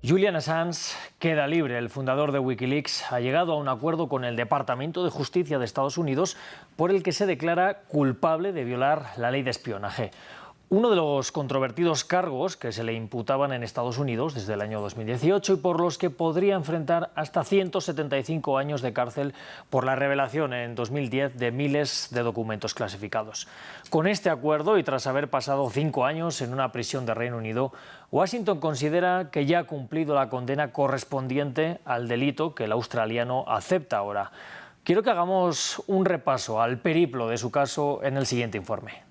Julian Assange queda libre. El fundador de Wikileaks ha llegado a un acuerdo con el Departamento de Justicia de Estados Unidos por el que se declara culpable de violar la ley de espionaje. Uno de los controvertidos cargos que se le imputaban en Estados Unidos desde el año 2018 y por los que podría enfrentar hasta 175 años de cárcel por la revelación en 2010 de miles de documentos clasificados. Con este acuerdo y tras haber pasado 5 años en una prisión de Reino Unido, Washington considera que ya ha cumplido la condena correspondiente al delito que el australiano acepta ahora. Quiero que hagamos un repaso al periplo de su caso en el siguiente informe.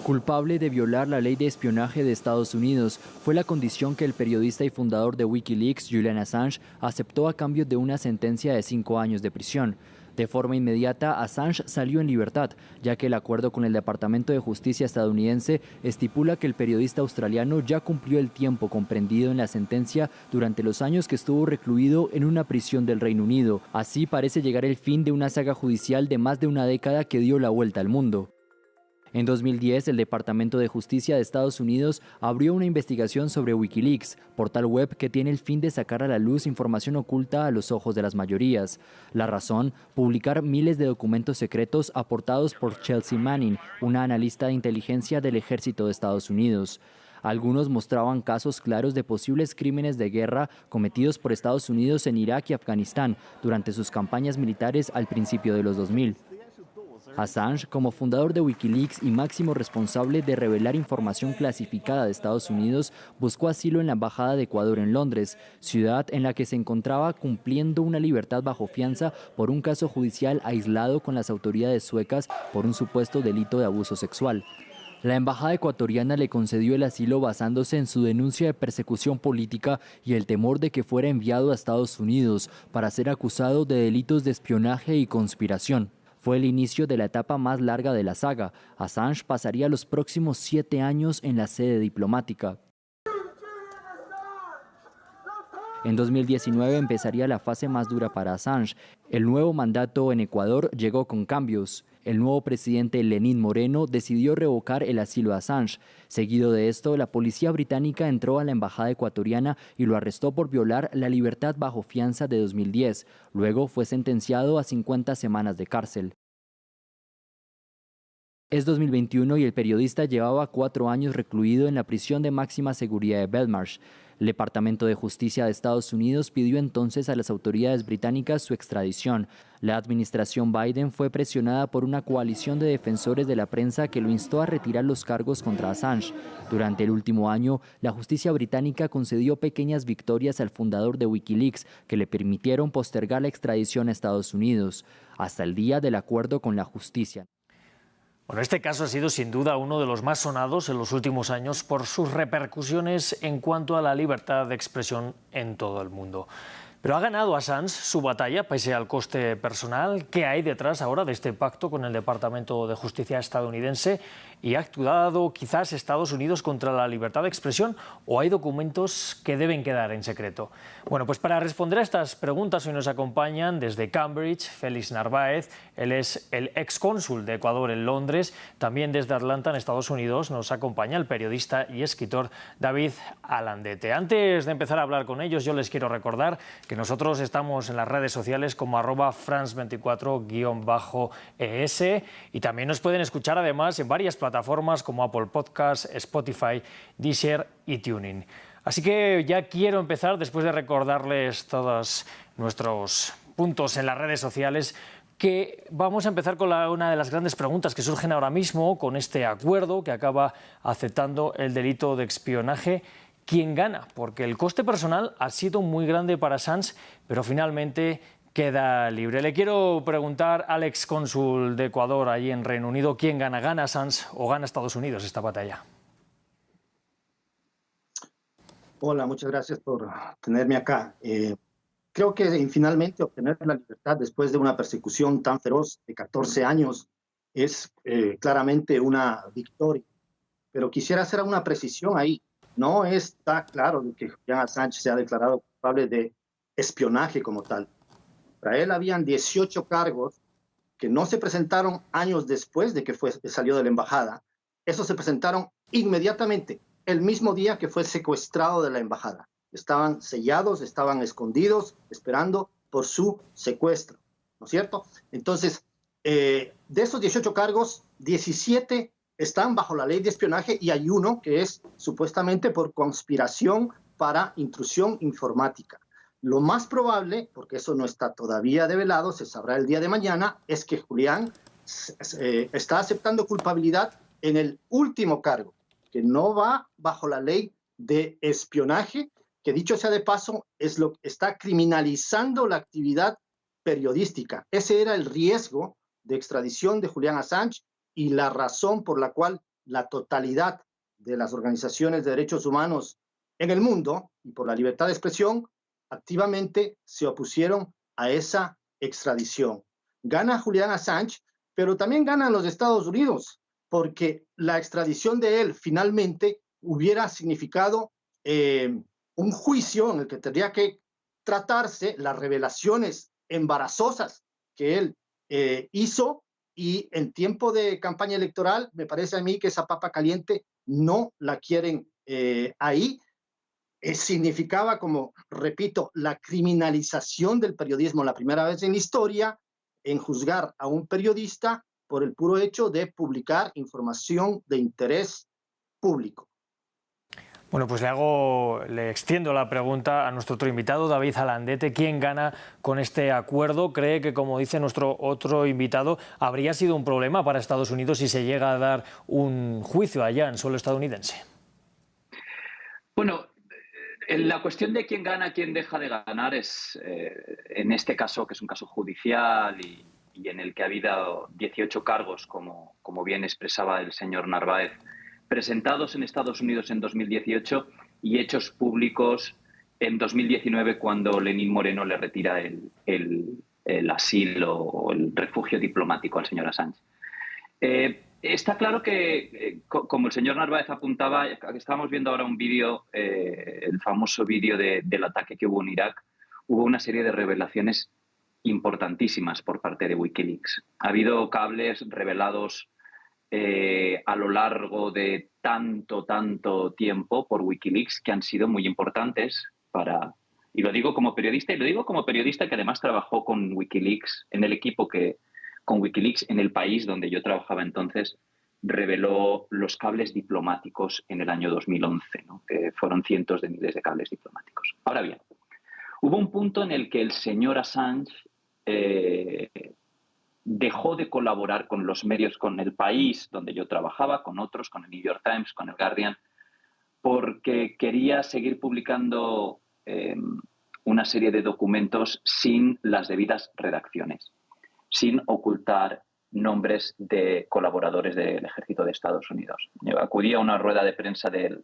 Culpable de violar la ley de espionaje de Estados Unidos fue la condición que el periodista y fundador de Wikileaks, Julian Assange, aceptó a cambio de una sentencia de 5 años de prisión. De forma inmediata, Assange salió en libertad, ya que el acuerdo con el Departamento de Justicia estadounidense estipula que el periodista australiano ya cumplió el tiempo comprendido en la sentencia durante los años que estuvo recluido en una prisión del Reino Unido. Así parece llegar el fin de una saga judicial de más de una década que dio la vuelta al mundo. En 2010, el Departamento de Justicia de Estados Unidos abrió una investigación sobre Wikileaks, portal web que tiene el fin de sacar a la luz información oculta a los ojos de las mayorías. La razón, publicar miles de documentos secretos aportados por Chelsea Manning, una analista de inteligencia del Ejército de Estados Unidos. Algunos mostraban casos claros de posibles crímenes de guerra cometidos por Estados Unidos en Irak y Afganistán durante sus campañas militares al principio de los 2000. Assange, como fundador de Wikileaks y máximo responsable de revelar información clasificada de Estados Unidos, buscó asilo en la Embajada de Ecuador en Londres, ciudad en la que se encontraba cumpliendo una libertad bajo fianza por un caso judicial aislado con las autoridades suecas por un supuesto delito de abuso sexual. La embajada ecuatoriana le concedió el asilo basándose en su denuncia de persecución política y el temor de que fuera enviado a Estados Unidos para ser acusado de delitos de espionaje y conspiración. Fue el inicio de la etapa más larga de la saga. Assange pasaría los próximos 7 años en la sede diplomática. En 2019 empezaría la fase más dura para Assange. El nuevo mandato en Ecuador llegó con cambios. El nuevo presidente Lenín Moreno decidió revocar el asilo a Assange. Seguido de esto, la policía británica entró a la embajada ecuatoriana y lo arrestó por violar la libertad bajo fianza de 2010. Luego fue sentenciado a 50 semanas de cárcel. Es 2021 y el periodista llevaba 4 años recluido en la prisión de máxima seguridad de Belmarsh. El Departamento de Justicia de Estados Unidos pidió entonces a las autoridades británicas su extradición. La administración Biden fue presionada por una coalición de defensores de la prensa que lo instó a retirar los cargos contra Assange. Durante el último año, la justicia británica concedió pequeñas victorias al fundador de Wikileaks que le permitieron postergar la extradición a Estados Unidos, hasta el día del acuerdo con la justicia. Bueno, este caso ha sido sin duda uno de los más sonados en los últimos años por sus repercusiones en cuanto a la libertad de expresión en todo el mundo. Pero ha ganado Assange su batalla pese al coste personal. ¿Qué hay detrás ahora de este pacto con el Departamento de Justicia estadounidense? ¿Y ha actuado quizás Estados Unidos contra la libertad de expresión o hay documentos que deben quedar en secreto? Bueno, pues para responder a estas preguntas hoy nos acompañan desde Cambridge Félix Narváez. Él es el excónsul de Ecuador en Londres. También desde Atlanta, en Estados Unidos, nos acompaña el periodista y escritor David Alandete. Antes de empezar a hablar con ellos, yo les quiero recordar que nosotros estamos en las redes sociales como @France24_ES y también nos pueden escuchar además en varias plataformas como Apple Podcasts, Spotify, Deezer y TuneIn. Así que ya quiero empezar, después de recordarles todos nuestros puntos en las redes sociales, que vamos a empezar con una de las grandes preguntas que surgen ahora mismo con este acuerdo que acaba aceptando el delito de espionaje. ¿Quién gana? Porque el coste personal ha sido muy grande para Assange, pero finalmente queda libre. Le quiero preguntar al excónsul de Ecuador allí en Reino Unido, ¿quién gana? ¿Gana Assange o gana Estados Unidos esta batalla? Hola, muchas gracias por tenerme acá. Creo que finalmente obtener la libertad después de una persecución tan feroz de 14 años es claramente una victoria. Pero quisiera hacer una precisión ahí. No está claro de que Julian Assange se ha declarado culpable de espionaje como tal. Para él habían 18 cargos que no se presentaron años después de que salió de la embajada. Esos se presentaron inmediatamente el mismo día que fue secuestrado de la embajada. Estaban sellados, estaban escondidos, esperando por su secuestro, ¿no es cierto? Entonces, de esos 18 cargos, 17 están bajo la ley de espionaje y hay uno que es supuestamente por conspiración para intrusión informática. Lo más probable, porque eso no está todavía develado, se sabrá el día de mañana, es que Julián está aceptando culpabilidad en el último cargo, que no va bajo la ley de espionaje, que dicho sea de paso, es lo que está criminalizando la actividad periodística. Ese era el riesgo de extradición de Julián Assange y la razón por la cual la totalidad de las organizaciones de derechos humanos en el mundo y por la libertad de expresión activamente se opusieron a esa extradición. Gana Julián Assange, pero también ganan los Estados Unidos, porque la extradición de él finalmente hubiera significado un juicio en el que tendría que tratarse las revelaciones embarazosas que él hizo, y en tiempo de campaña electoral me parece a mí que esa papa caliente no la quieren ahí. Significaba, como repito, la criminalización del periodismo, la primera vez en la historia en juzgar a un periodista por el puro hecho de publicar información de interés público. Bueno, pues le extiendo la pregunta a nuestro otro invitado, David Alandete. ¿Quién gana con este acuerdo? ¿Cree que, como dice nuestro otro invitado, habría sido un problema para Estados Unidos si se llega a dar un juicio allá en suelo estadounidense? Bueno, la cuestión de quién gana, quién deja de ganar es, en este caso, que es un caso judicial y en el que ha habido 18 cargos, como bien expresaba el señor Narváez, presentados en Estados Unidos en 2018 y hechos públicos en 2019 cuando Lenín Moreno le retira el asilo o el refugio diplomático al señor Assange. Está claro que, como el señor Narváez apuntaba, estábamos viendo ahora un vídeo, el famoso vídeo del ataque que hubo en Irak, hubo una serie de revelaciones importantísimas por parte de Wikileaks. Ha habido cables revelados a lo largo de tanto tiempo por Wikileaks que han sido muy importantes para... Y lo digo como periodista, que además trabajó con Wikileaks, en el equipo con Wikileaks en el país donde yo trabajaba entonces, reveló los cables diplomáticos en el año 2011, ¿no? Que fueron cientos de miles de cables diplomáticos. Ahora bien, hubo un punto en el que el señor Assange dejó de colaborar con los medios, con el país donde yo trabajaba, con otros, con el New York Times, con el Guardian, porque quería seguir publicando una serie de documentos sin las debidas redacciones, sin ocultar nombres de colaboradores del ejército de Estados Unidos. Yo acudí a una rueda de prensa del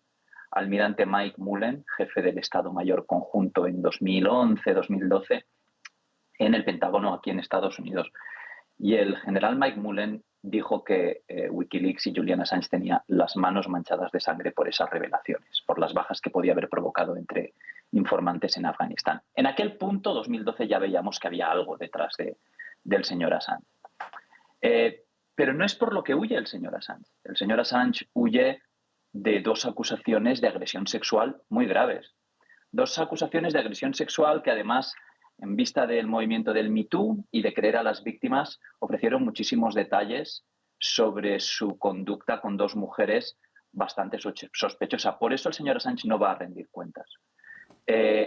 almirante Mike Mullen, jefe del Estado Mayor Conjunto en 2011-2012, en el Pentágono aquí en Estados Unidos. Y el general Mike Mullen dijo que Wikileaks y Julian Assange tenían las manos manchadas de sangre por esas revelaciones, por las bajas que podía haber provocado entre informantes en Afganistán. En aquel punto, 2012, ya veíamos que había algo detrás del señor Assange. Pero no es por lo que huye el señor Assange. El señor Assange huye de dos acusaciones de agresión sexual muy graves. Dos acusaciones de agresión sexual que además, en vista del movimiento del Me Too y de creer a las víctimas, ofrecieron muchísimos detalles sobre su conducta con dos mujeres bastante sospechosa. Por eso el señor Assange no va a rendir cuentas.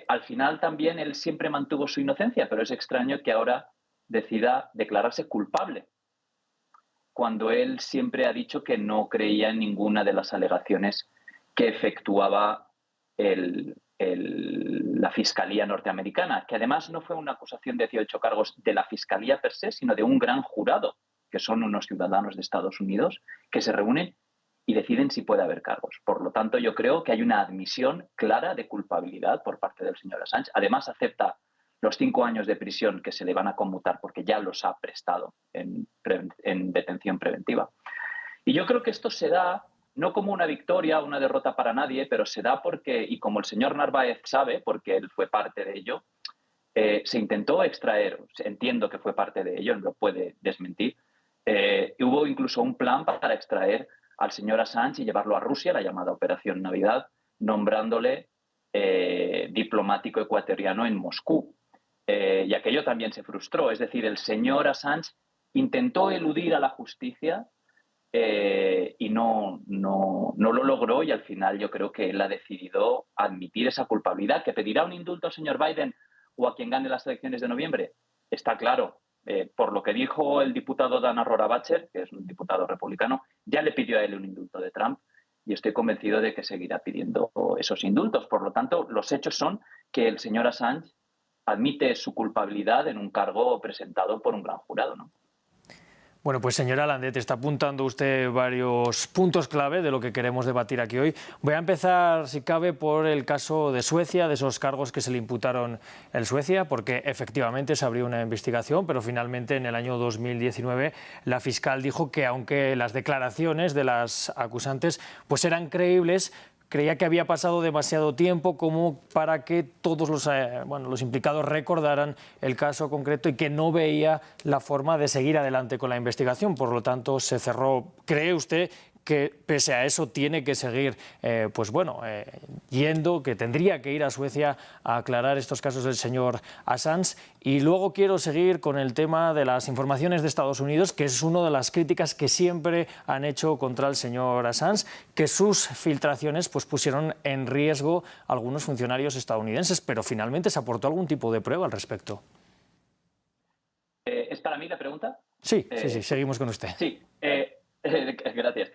Al final también él siempre mantuvo su inocencia, pero es extraño que ahora decida declararse culpable, cuando él siempre ha dicho que no creía en ninguna de las alegaciones que efectuaba la Fiscalía norteamericana, que además no fue una acusación de 18 cargos de la Fiscalía per se, sino de un gran jurado, que son unos ciudadanos de Estados Unidos, que se reúnen y deciden si puede haber cargos. Por lo tanto, yo creo que hay una admisión clara de culpabilidad por parte del señor Assange. Además, acepta los 5 años de prisión que se le van a conmutar porque ya los ha prestado en detención preventiva. Y yo creo que esto se da no como una victoria o una derrota para nadie, pero se da porque, y como el señor Narváez sabe, porque él fue parte de ello, se intentó extraer, entiendo que fue parte de ello, no lo puede desmentir, hubo incluso un plan para extraer al señor Assange y llevarlo a Rusia, la llamada Operación Navidad, nombrándole diplomático ecuatoriano en Moscú. Y aquello también se frustró. Es decir, el señor Assange intentó eludir a la justicia y no lo logró, y al final yo creo que él ha decidido admitir esa culpabilidad. ¿Que pedirá un indulto al señor Biden o a quien gane las elecciones de noviembre? Está claro. Por lo que dijo el diputado Dana Rohrabacher, que es un diputado republicano, ya le pidió a él un indulto de Trump, y estoy convencido de que seguirá pidiendo esos indultos. Por lo tanto, los hechos son que el señor Assange admite su culpabilidad en un cargo presentado por un gran jurado, ¿no? Bueno, pues señora Landet, está apuntando usted varios puntos clave de lo que queremos debatir aquí hoy. Voy a empezar, si cabe, por el caso de Suecia, de esos cargos que se le imputaron en Suecia, porque efectivamente se abrió una investigación, pero finalmente en el año 2019 la fiscal dijo que aunque las declaraciones de las acusantes pues eran creíbles, creía que había pasado demasiado tiempo como para que todos los implicados recordaran el caso concreto y que no veía la forma de seguir adelante con la investigación. Por lo tanto, se cerró. ¿Cree usted que pese a eso tiene que seguir yendo, que tendría que ir a Suecia a aclarar estos casos del señor Assange? Y luego quiero seguir con el tema de las informaciones de Estados Unidos, que es una de las críticas que siempre han hecho contra el señor Assange, que sus filtraciones pues pusieron en riesgo a algunos funcionarios estadounidenses, pero finalmente se aportó algún tipo de prueba al respecto. ¿Es para mí la pregunta? Sí, seguimos con usted. Sí, gracias.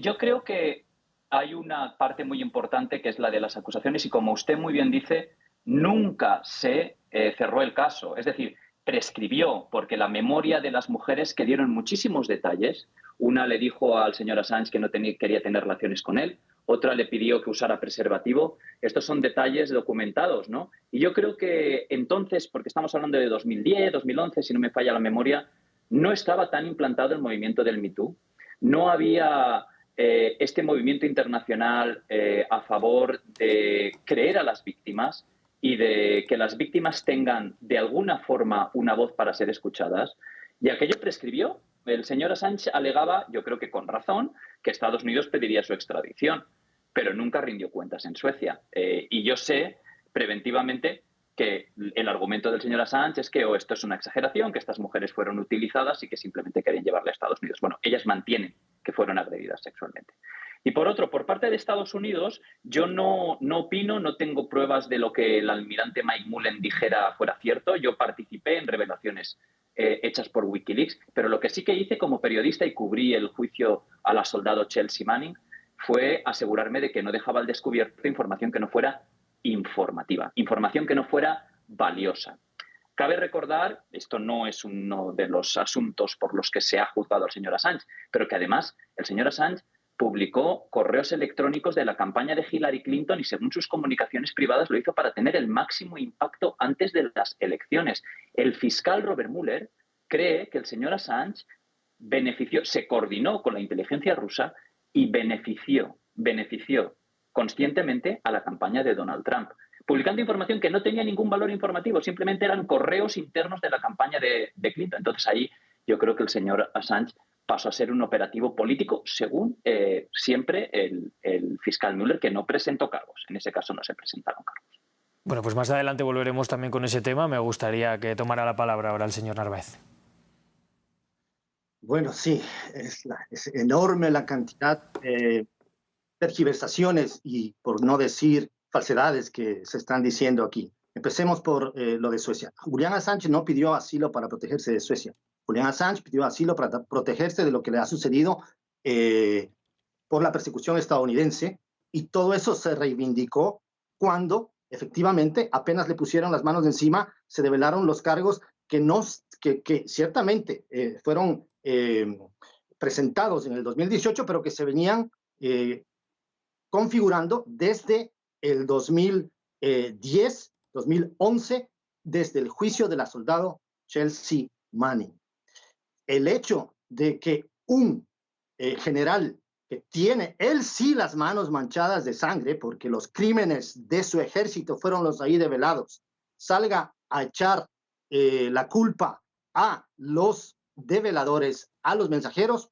Yo creo que hay una parte muy importante que es la de las acusaciones, y como usted muy bien dice, nunca se cerró el caso. Es decir, prescribió, porque la memoria de las mujeres que dieron muchísimos detalles. Una le dijo al señor Assange que no quería tener relaciones con él, otra le pidió que usara preservativo. Estos son detalles documentados, ¿no? Y yo creo que entonces, porque estamos hablando de 2010, 2011, si no me falla la memoria, no estaba tan implantado el movimiento del Me Too. No había este movimiento internacional a favor de creer a las víctimas y de que las víctimas tengan de alguna forma una voz para ser escuchadas. Y aquello prescribió. El señor Assange alegaba, yo creo que con razón, que Estados Unidos pediría su extradición, pero nunca rindió cuentas en Suecia. Y yo sé preventivamente que el argumento del señor Assange es que esto es una exageración, que estas mujeres fueron utilizadas y que simplemente querían llevarle a Estados Unidos. Bueno, ellas mantienen que fueron agredidas sexualmente. Y por otro, por parte de Estados Unidos, yo no opino, no tengo pruebas de lo que el almirante Mike Mullen dijera fuera cierto. Yo participé en revelaciones hechas por Wikileaks, pero lo que sí que hice como periodista y cubrí el juicio a la soldado Chelsea Manning fue asegurarme de que no dejaba al descubierto información que no fuera informativa, información que no fuera valiosa. Cabe recordar, esto no es uno de los asuntos por los que se ha juzgado al señor Assange, pero que además el señor Assange publicó correos electrónicos de la campaña de Hillary Clinton y según sus comunicaciones privadas lo hizo para tener el máximo impacto antes de las elecciones. El fiscal Robert Mueller cree que el señor Assange se coordinó con la inteligencia rusa y benefició conscientemente a la campaña de Donald Trump, publicando información que no tenía ningún valor informativo, simplemente eran correos internos de la campaña de Clinton. Entonces ahí yo creo que el señor Assange pasó a ser un operativo político, según siempre el fiscal Mueller, que no presentó cargos. En ese caso no se presentaron cargos. Bueno, pues más adelante volveremos también con ese tema. Me gustaría que tomara la palabra ahora el señor Narváez. Bueno, sí, es enorme la cantidad de tergiversaciones y, por no decir falsedades, que se están diciendo aquí. Empecemos por lo de Suecia. Julian Assange no pidió asilo para protegerse de Suecia. Julian Assange pidió asilo para protegerse de lo que le ha sucedido por la persecución estadounidense, y todo eso se reivindicó cuando efectivamente apenas le pusieron las manos de encima, se develaron los cargos que ciertamente fueron presentados en el 2018, pero que se venían configurando desde el 2010, 2011, desde el juicio de la soldado Chelsea Manning. El hecho de que un general que tiene él sí las manos manchadas de sangre, porque los crímenes de su ejército fueron los ahí develados, salga a echar la culpa a los develadores, a los mensajeros,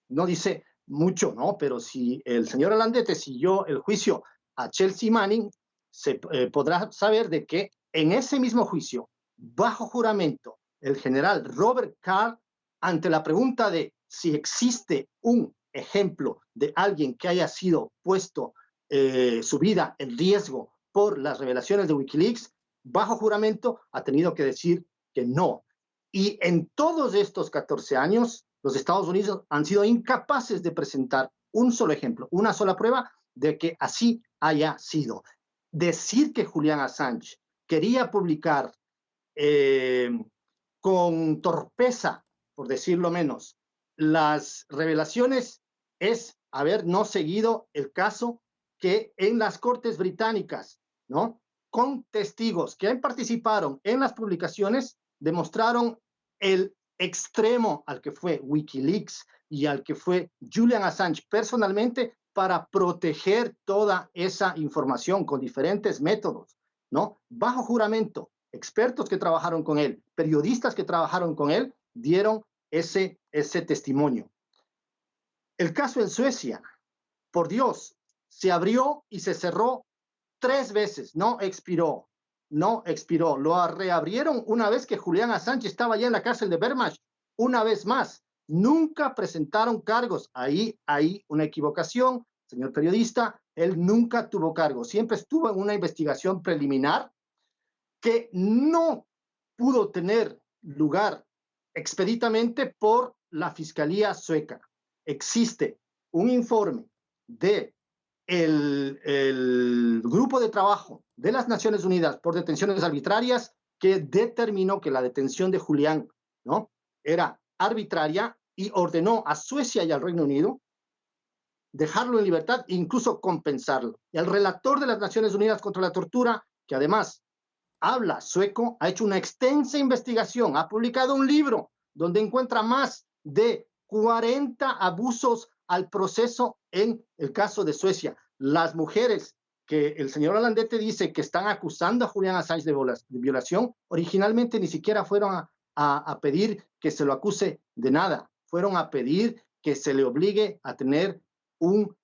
no dice mucho, ¿no? Pero si el señor Alandete siguió el juicio a Chelsea Manning, se podrá saber de que en ese mismo juicio, bajo juramento, el general Robert Carr, ante la pregunta de si existe un ejemplo de alguien que haya sido puesto su vida en riesgo por las revelaciones de Wikileaks, bajo juramento, ha tenido que decir que no. Y en todos estos 14 años, los Estados Unidos han sido incapaces de presentar un solo ejemplo, una sola prueba de que así haya sido. Decir que Julian Assange quería publicar con torpeza, por decirlo menos, las revelaciones es haber no seguido el caso que en las Cortes británicas, ¿no?, con testigos que participaron en las publicaciones, demostraron el extremo al que fue Wikileaks y al que fue Julian Assange personalmente para proteger toda esa información con diferentes métodos, ¿no? Bajo juramento, expertos que trabajaron con él, periodistas que trabajaron con él, dieron ese testimonio. El caso en Suecia, por Dios, se abrió y se cerró 3 veces, no expiró, lo reabrieron una vez que Julian Assange estaba ya en la cárcel de Wehrmacht, una vez más, nunca presentaron cargos, ahí hay una equivocación, señor periodista, él nunca tuvo cargos, siempre estuvo en una investigación preliminar que no pudo tener lugar expeditamente por la Fiscalía sueca. Existe un informe de el grupo de trabajo de las Naciones Unidas por detenciones arbitrarias que determinó que la detención de Julián, ¿no?, era arbitraria y ordenó a Suecia y al Reino Unido dejarlo en libertad e incluso compensarlo. Y el relator de las Naciones Unidas contra la tortura, que además habla sueco, ha hecho una extensa investigación, ha publicado un libro donde encuentra más de 40 abusos al proceso en el caso de Suecia. Las mujeres que el señor Alandete dice que están acusando a Julian Assange de violación, originalmente ni siquiera fueron a pedir que se lo acuse de nada, fueron a pedir que se le obligue a tener un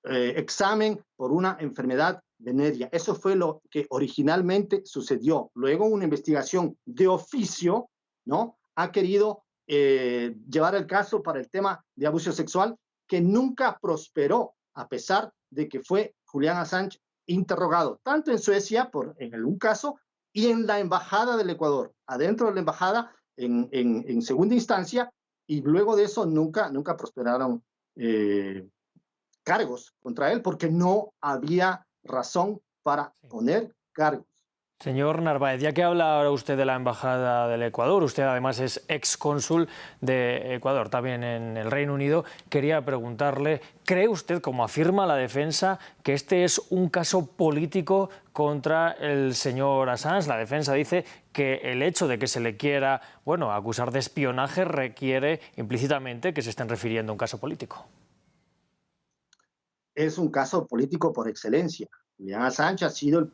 examen por una enfermedad venérea. Eso fue lo que originalmente sucedió. Luego una investigación de oficio, ¿no?, ha querido llevar el caso para el tema de abuso sexual, que nunca prosperó, a pesar de que fue Julian Assange interrogado, tanto en Suecia, en un caso, y en la Embajada del Ecuador, adentro de la Embajada, en segunda instancia, y luego de eso nunca prosperaron cargos contra él, porque no había razón para poner cargos. Señor Narváez, ya que habla ahora usted de la Embajada del Ecuador, usted además es excónsul de Ecuador, también en el Reino Unido, quería preguntarle, ¿cree usted, como afirma la defensa, que este es un caso político contra el señor Assange? La defensa dice que el hecho de que se le quiera, acusar de espionaje requiere implícitamente que se estén refiriendo a un caso político. Es un caso político por excelencia. Julian Assange ha sido el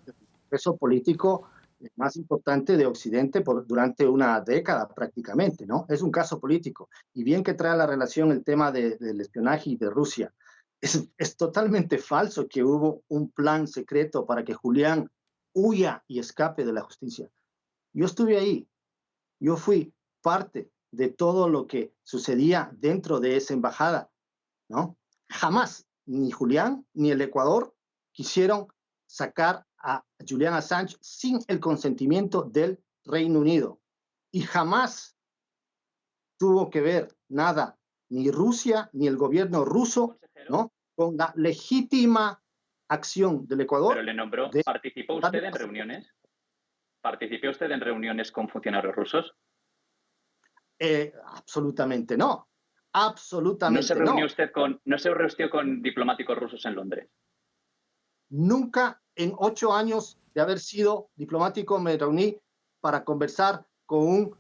preso político más importante de Occidente durante una década prácticamente, ¿no? Es un caso político. Y bien que trae la relación el tema del espionaje y de Rusia. Es totalmente falso que hubo un plan secreto para que Julián huya y escape de la justicia. Yo estuve ahí. Yo fui parte de todo lo que sucedía dentro de esa embajada, ¿no? Jamás ni Julián ni el Ecuador quisieron sacar a Julian Assange sin el consentimiento del Reino Unido. Y jamás tuvo que ver nada, ni Rusia ni el gobierno ruso, ¿no?, con la legítima acción del Ecuador. Pero le nombró, ¿participó usted en reuniones? ¿Participó usted en reuniones con funcionarios rusos? Absolutamente no. Absolutamente no. ¿No se reunió con diplomáticos rusos en Londres? Nunca en 8 años de haber sido diplomático me reuní para conversar con un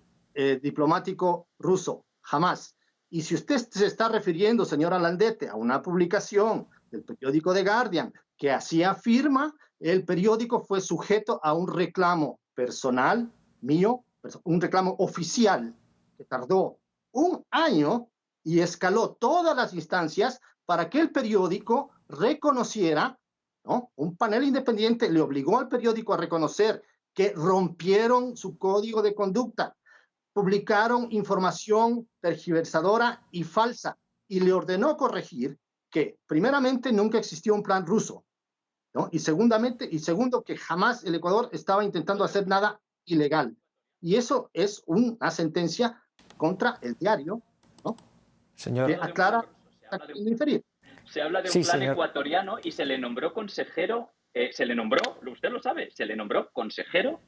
diplomático ruso. Jamás. Y si usted se está refiriendo, señor Alandete, a una publicación del periódico The Guardian que así afirma, el periódico fue sujeto a un reclamo personal mío, un reclamo oficial que tardó 1 año y escaló todas las instancias para que el periódico reconociera, ¿no? Un panel independiente le obligó al periódico a reconocer que rompieron su código de conducta, publicaron información tergiversadora y falsa, y le ordenó corregir que, primeramente, nunca existió un plan ruso, ¿no? Y segundo, que jamás el Ecuador estaba intentando hacer nada ilegal. Y eso es una sentencia contra el diario, ¿no? Señor. Que aclara inferir. Se habla de un plan ecuatoriano y se le nombró consejero, usted lo sabe, se le nombró consejero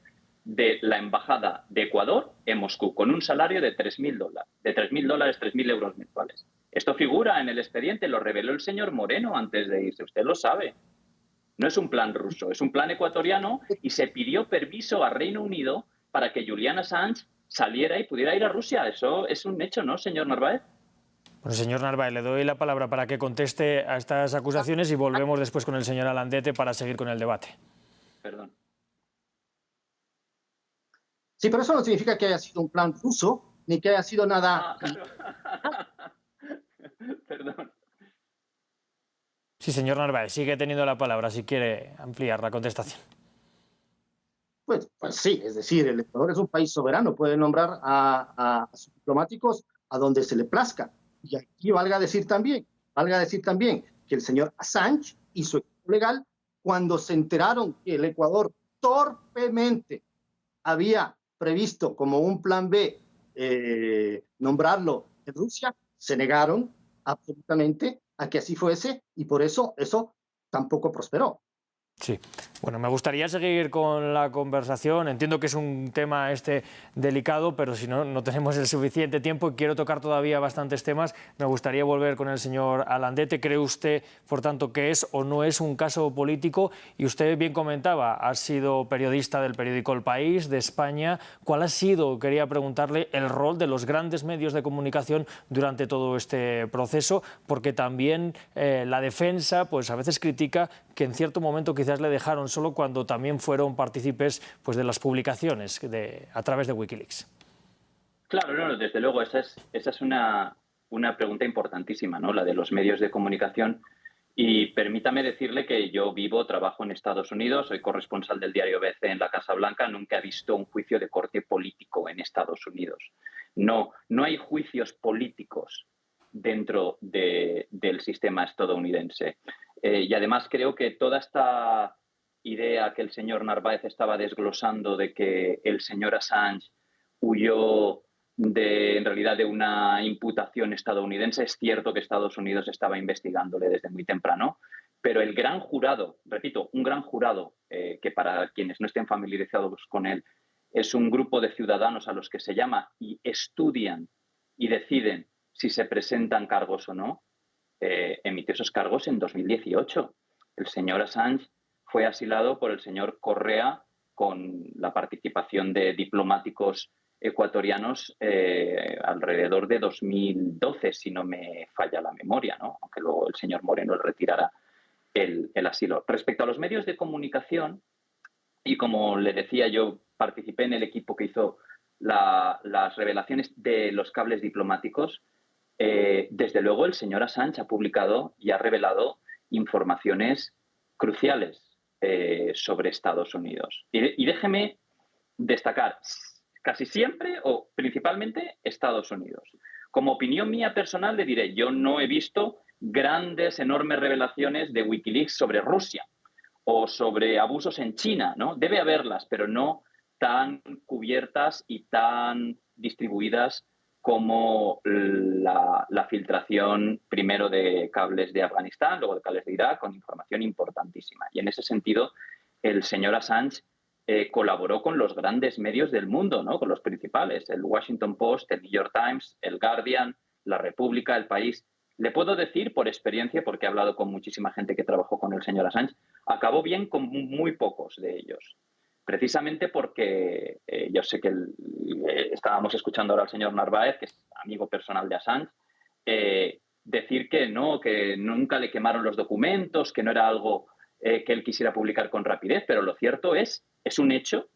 de la Embajada de Ecuador en Moscú, con un salario de $3.000, 3.000 euros mensuales. Esto figura en el expediente, lo reveló el señor Moreno antes de irse, usted lo sabe. No es un plan ruso, es un plan ecuatoriano y se pidió permiso a Reino Unido para que Julian Assange saliera y pudiera ir a Rusia. Eso es un hecho, ¿no, señor Narváez? Bueno, señor Narváez, le doy la palabra para que conteste a estas acusaciones y volvemos después con el señor Alandete para seguir con el debate. Perdón. Sí, pero eso no significa que haya sido un plan ruso, ni que haya sido nada... Claro. Perdón. Sí, señor Narváez, sigue teniendo la palabra si quiere ampliar la contestación. Pues sí, es decir, el Ecuador es un país soberano, puede nombrar a sus diplomáticos a donde se le plazca. Y aquí valga decir también que el señor Assange y su equipo legal, cuando se enteraron que el Ecuador torpemente había previsto como un plan B nombrarlo en Rusia, se negaron absolutamente a que así fuese y por eso tampoco prosperó. Sí, bueno, me gustaría seguir con la conversación. Entiendo que es un tema delicado, pero si no tenemos el suficiente tiempo y quiero tocar todavía bastantes temas. Me gustaría volver con el señor Alandete. ¿Cree usted, por tanto, que es o no es un caso político? Y usted bien comentaba, ha sido periodista del periódico El País, de España. ¿Cuál ha sido, quería preguntarle, el rol de los grandes medios de comunicación durante todo este proceso? Porque también la defensa, pues a veces critica que en cierto momento quizás le dejaron solo cuando también fueron partícipes pues, de las publicaciones a través de Wikileaks. Claro, no, desde luego, esa es una pregunta importantísima, ¿no? La de los medios de comunicación. Y permítame decirle que yo trabajo en Estados Unidos, soy corresponsal del diario ABC en la Casa Blanca, nunca he visto un juicio de corte político en Estados Unidos. No hay juicios políticos dentro del sistema estadounidense. Y además creo que toda esta idea que el señor Narváez estaba desglosando de que el señor Assange huyó en realidad de una imputación estadounidense, es cierto que Estados Unidos estaba investigándole desde muy temprano, pero el gran jurado, repito, un gran jurado, que para quienes no estén familiarizados con él, es un grupo de ciudadanos a los que se llama y estudian y deciden si se presentan cargos o no, emitió esos cargos en 2018. El señor Assange fue asilado por el señor Correa con la participación de diplomáticos ecuatorianos alrededor de 2012, si no me falla la memoria, ¿no? Aunque luego el señor Moreno le retirara el asilo. Respecto a los medios de comunicación, y como le decía, yo participé en el equipo que hizo las revelaciones de los cables diplomáticos. Desde luego el señor Assange ha publicado y ha revelado informaciones cruciales sobre Estados Unidos. Y déjeme destacar, casi siempre o principalmente Estados Unidos. Como opinión mía personal le diré, yo no he visto grandes, enormes revelaciones de Wikileaks sobre Rusia o sobre abusos en China, ¿no? Debe haberlas, pero no tan cubiertas y tan distribuidas como la filtración primero de cables de Afganistán, luego de cables de Irak, con información importantísima. Y en ese sentido, el señor Assange colaboró con los grandes medios del mundo, ¿no? Con los principales, el Washington Post, el New York Times, el Guardian, La República, El País. Le puedo decir por experiencia, porque he hablado con muchísima gente que trabajó con el señor Assange, acabó bien con muy pocos de ellos. Precisamente porque yo sé que estábamos escuchando ahora al señor Narváez, que es amigo personal de Assange, decir que no, que nunca le quemaron los documentos, que no era algo que él quisiera publicar con rapidez, pero lo cierto es un hecho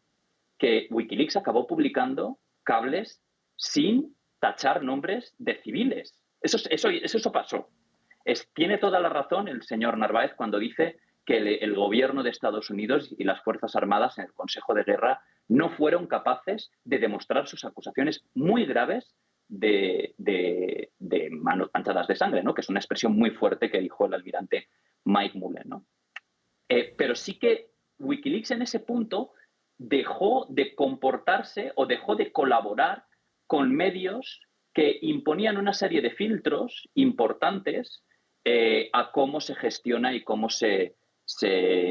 que Wikileaks acabó publicando cables sin tachar nombres de civiles. Eso pasó. Tiene toda la razón el señor Narváez cuando dice que el gobierno de Estados Unidos y las Fuerzas Armadas en el Consejo de Guerra no fueron capaces de demostrar sus acusaciones muy graves de manos manchadas de sangre, ¿no? Que es una expresión muy fuerte que dijo el almirante Mike Mullen, ¿no? Pero sí que Wikileaks en ese punto dejó de comportarse o dejó de colaborar con medios que imponían una serie de filtros importantes a cómo se gestiona y cómo se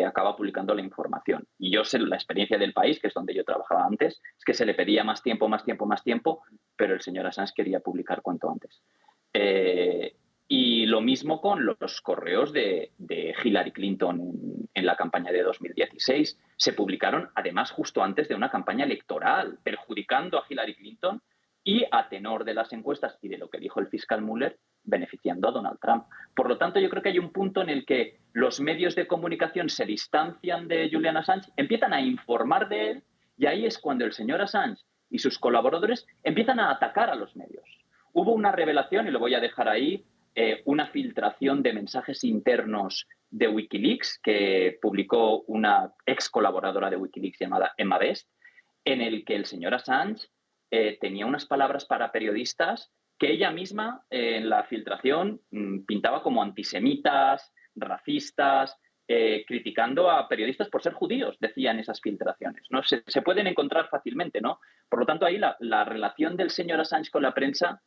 acaba publicando la información. Y yo sé la experiencia del País, que es donde yo trabajaba antes, es que se le pedía más tiempo, pero el señor Assange quería publicar cuanto antes. Y lo mismo con los correos de Hillary Clinton en la campaña de 2016. Se publicaron, además, justo antes de una campaña electoral, perjudicando a Hillary Clinton y, a tenor de las encuestas y de lo que dijo el fiscal Mueller, beneficiando a Donald Trump. Por lo tanto, yo creo que hay un punto en el que los medios de comunicación se distancian de Julian Assange, empiezan a informar de él, y ahí es cuando el señor Assange y sus colaboradores empiezan a atacar a los medios. Hubo una revelación, y lo voy a dejar ahí, una filtración de mensajes internos de Wikileaks que publicó una ex colaboradora de Wikileaks llamada Emma Best, en el que el señor Assange tenía unas palabras para periodistas que ella misma en la filtración pintaba como antisemitas, racistas, criticando a periodistas por ser judíos, decían esas filtraciones, ¿no? Se pueden encontrar fácilmente, ¿no? Por lo tanto, ahí la relación del señor Assange con la prensa,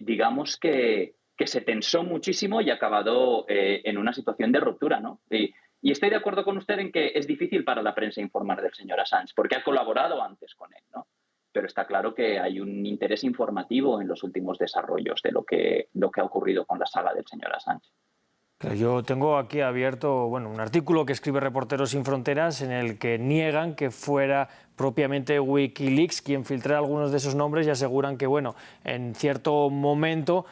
digamos que se tensó muchísimo y ha acabado en una situación de ruptura, ¿no? Y estoy de acuerdo con usted en que es difícil para la prensa informar del señor Assange, porque ha colaborado antes con él, ¿no? Pero está claro que hay un interés informativo en los últimos desarrollos de lo que ha ocurrido con la saga del señor Assange. Yo tengo aquí abierto un artículo que escribe Reporteros Sin Fronteras en el que niegan que fuera propiamente Wikileaks quien filtrara algunos de esos nombres y aseguran que en cierto momento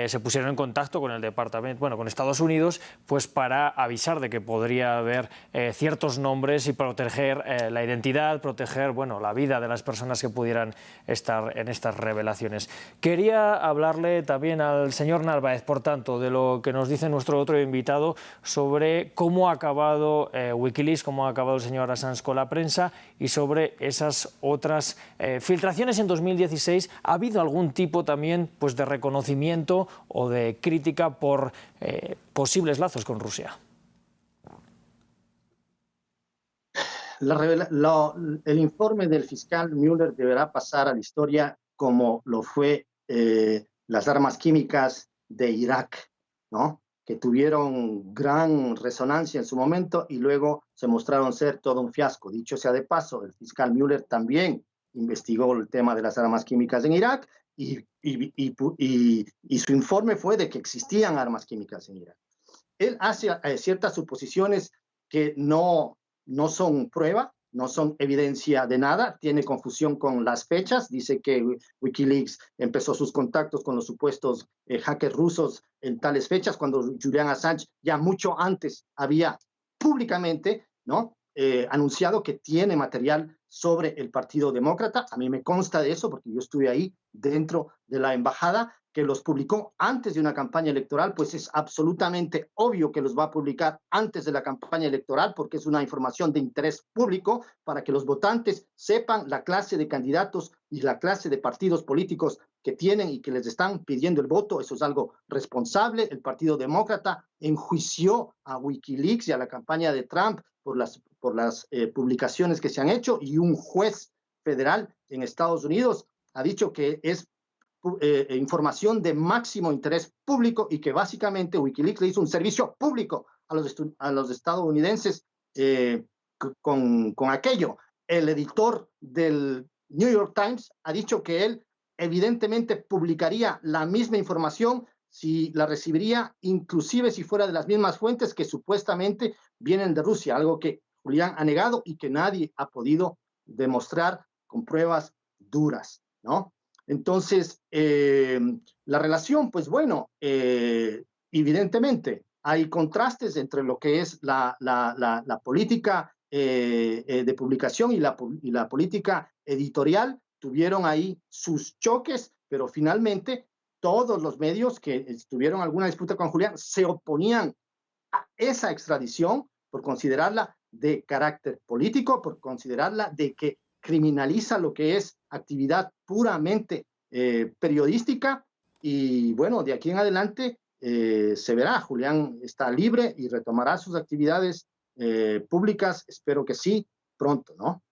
se pusieron en contacto con el departamento, con Estados Unidos, pues para avisar de que podría haber ciertos nombres y proteger la identidad, proteger la vida de las personas que pudieran estar en estas revelaciones. Quería hablarle también al señor Narváez, por tanto, de lo que nos dice nuestro otro invitado sobre cómo ha acabado Wikileaks, cómo ha acabado el señor Assange con la prensa y sobre esas otras filtraciones en 2016. ¿Ha habido algún tipo también de reconocimiento o de crítica por posibles lazos con Rusia? El informe del fiscal Mueller deberá pasar a la historia como lo fue las armas químicas de Irak, ¿no? Que tuvieron gran resonancia en su momento y luego se mostraron ser todo un fiasco. Dicho sea de paso, el fiscal Mueller también investigó el tema de las armas químicas en Irak y su informe fue de que existían armas químicas en Irak. Él hace ciertas suposiciones que no son prueba, no son evidencia de nada, tiene confusión con las fechas, dice que Wikileaks empezó sus contactos con los supuestos hackers rusos en tales fechas, cuando Julian Assange ya mucho antes había públicamente, ¿no?, anunciado que tiene material sobre el Partido Demócrata. A mí me consta de eso porque yo estuve ahí dentro de la embajada, que los publicó antes de una campaña electoral, pues es absolutamente obvio que los va a publicar antes de la campaña electoral porque es una información de interés público para que los votantes sepan la clase de candidatos y la clase de partidos políticos que tienen y que les están pidiendo el voto. Eso es algo responsable. El Partido Demócrata enjuició a Wikileaks y a la campaña de Trump por las publicaciones que se han hecho, y un juez federal en Estados Unidos ha dicho que es información de máximo interés público y que básicamente Wikileaks le hizo un servicio público a los estadounidenses con aquello. El editor del New York Times ha dicho que él evidentemente publicaría la misma información si la recibiría, inclusive si fuera de las mismas fuentes que supuestamente vienen de Rusia, algo que Julián ha negado y que nadie ha podido demostrar con pruebas duras, ¿no? Entonces, la relación, pues evidentemente hay contrastes entre lo que es la política de publicación y la política editorial. Tuvieron ahí sus choques, pero finalmente todos los medios que tuvieron alguna disputa con Julián se oponían a esa extradición por considerarla de carácter político, por considerarla de que criminaliza lo que es actividad puramente periodística. Y bueno, de aquí en adelante se verá. Julián está libre y retomará sus actividades públicas, espero que sí, pronto, ¿no?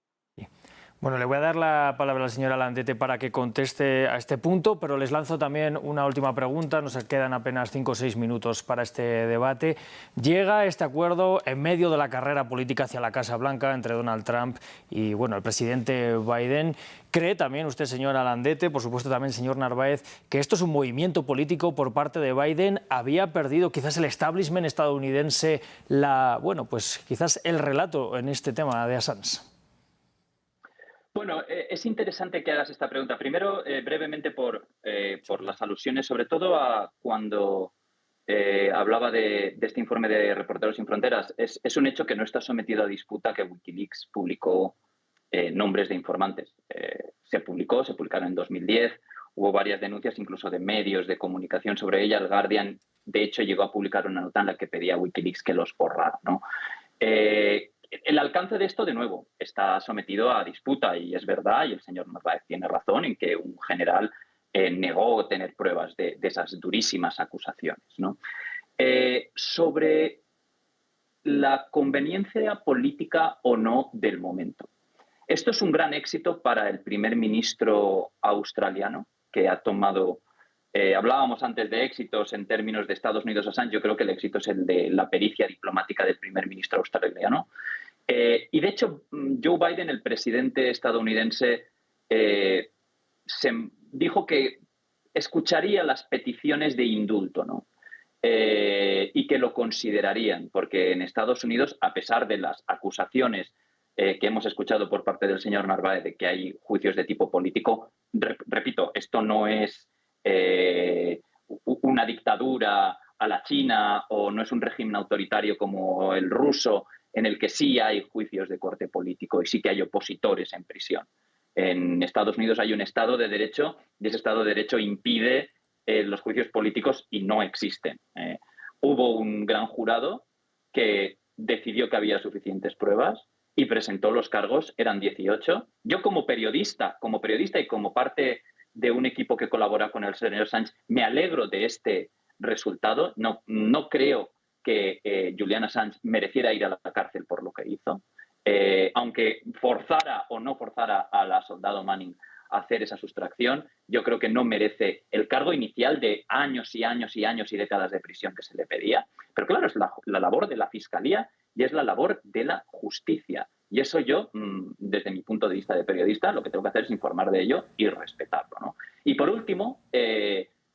Bueno, le voy a dar la palabra a la señora Landete para que conteste a este punto, pero les lanzo también una última pregunta. Nos quedan apenas 5 o 6 minutos para este debate. ¿Llega este acuerdo en medio de la carrera política hacia la Casa Blanca entre Donald Trump y el presidente Biden? ¿Cree también usted, señora Landete, por supuesto también señor Narváez, que esto es un movimiento político por parte de Biden? ¿Había perdido quizás el establishment estadounidense quizás el relato en este tema de Assange? Bueno, es interesante que hagas esta pregunta. Primero, brevemente por las alusiones, sobre todo a cuando hablaba de este informe de Reporteros Sin Fronteras. Es un hecho que no está sometido a disputa que Wikileaks publicó nombres de informantes. Se publicaron en 2010, hubo varias denuncias incluso de medios de comunicación sobre ella. El Guardian, de hecho, llegó a publicar una nota en la que pedía a Wikileaks que los borrara, ¿no? El alcance de esto, de nuevo, está sometido a disputa y es verdad, y el señor Narváez tiene razón en que un general negó tener pruebas de esas durísimas acusaciones, ¿no? Sobre la conveniencia política o no del momento. Esto es un gran éxito para el primer ministro australiano, que ha tomado... hablábamos antes de éxitos en términos de Estados Unidos Assange. Yo creo que el éxito es el de la pericia diplomática del primer ministro australiano. Y de hecho, Joe Biden, el presidente estadounidense, dijo que escucharía las peticiones de indulto, ¿no? Y que lo considerarían, porque en Estados Unidos, a pesar de las acusaciones que hemos escuchado por parte del señor Narváez de que hay juicios de tipo político, repito, esto no es una dictadura a la China o no es un régimen autoritario como el ruso, en el que sí hay juicios de corte político y sí que hay opositores en prisión. En Estados Unidos hay un Estado de Derecho y ese Estado de Derecho impide los juicios políticos y no existen. Hubo un gran jurado que decidió que había suficientes pruebas y presentó los cargos, eran 18. Yo como periodista y como parte de un equipo que colabora con el señor Assange, me alegro de este resultado. No creo que Julian Assange mereciera ir a la cárcel por lo que hizo, aunque forzara o no forzara a la soldado Manning a hacer esa sustracción. Yo creo que no merece el cargo inicial de años y años y años y décadas de prisión que se le pedía. Pero claro, es la labor de la Fiscalía y es la labor de la justicia. Y eso yo, desde mi punto de vista de periodista, lo que tengo que hacer es informar de ello y respetarlo, ¿no? Y por último,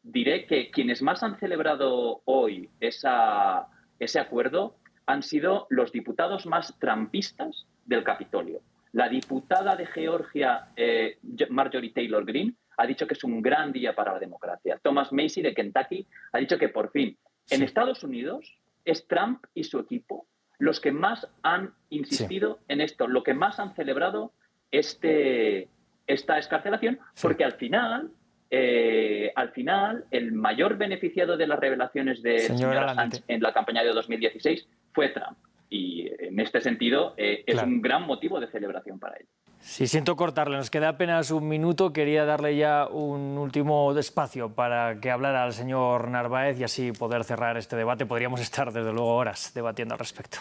diré que quienes más han celebrado hoy ese acuerdo han sido los diputados más trumpistas del Capitolio. La diputada de Georgia, Marjorie Taylor Greene, ha dicho que es un gran día para la democracia. Thomas Macy, de Kentucky, ha dicho que por fin, en Estados Unidos, es Trump y su equipo los que más han insistido en esto, lo que más han celebrado esta excarcelación, porque al final, el mayor beneficiado de las revelaciones del señor Assange en la campaña de 2016 fue Trump. Y en este sentido es un gran motivo de celebración para él. Sí, siento cortarle, nos queda apenas un minuto. Quería darle ya un último espacio para que hablara al señor Narváez y así poder cerrar este debate. Podríamos estar, desde luego, horas debatiendo al respecto.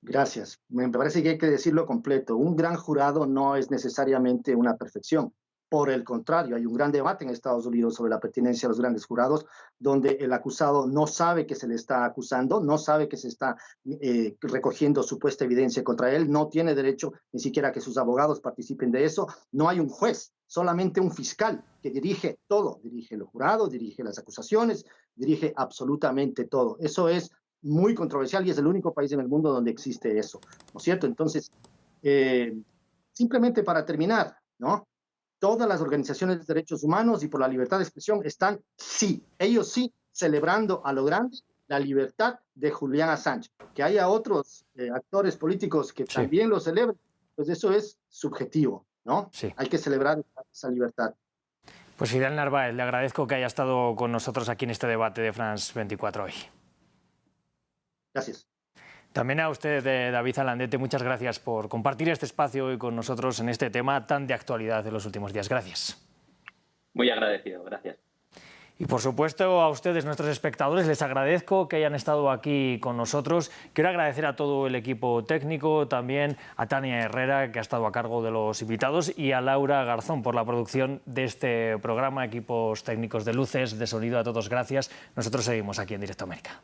Gracias. Me parece que hay que decirlo completo. Un gran jurado no es necesariamente una perfección. Por el contrario, hay un gran debate en Estados Unidos sobre la pertinencia de los grandes jurados, donde el acusado no sabe que se le está acusando, no sabe que se está recogiendo supuesta evidencia contra él, no tiene derecho ni siquiera a que sus abogados participen de eso. No hay un juez, solamente un fiscal que dirige todo, dirige el jurado, dirige las acusaciones, dirige absolutamente todo. Eso es muy controversial y es el único país en el mundo donde existe eso, ¿no es cierto? Entonces, simplemente para terminar, ¿no? Todas las organizaciones de derechos humanos y por la libertad de expresión están, ellos sí, celebrando a lo grande la libertad de Julian Assange. Que haya otros actores políticos que también lo celebren, pues eso es subjetivo, ¿no? Hay que celebrar esa libertad. Pues Fidel Narváez, le agradezco que haya estado con nosotros aquí en este debate de France 24 hoy. Gracias. También a usted, David Alandete, muchas gracias por compartir este espacio hoy con nosotros en este tema tan de actualidad de los últimos días. Gracias. Muy agradecido, gracias. Y por supuesto a ustedes, nuestros espectadores, les agradezco que hayan estado aquí con nosotros. Quiero agradecer a todo el equipo técnico, también a Tania Herrera, que ha estado a cargo de los invitados, y a Laura Garzón por la producción de este programa, equipos técnicos de luces, de sonido, a todos gracias. Nosotros seguimos aquí en Directo América.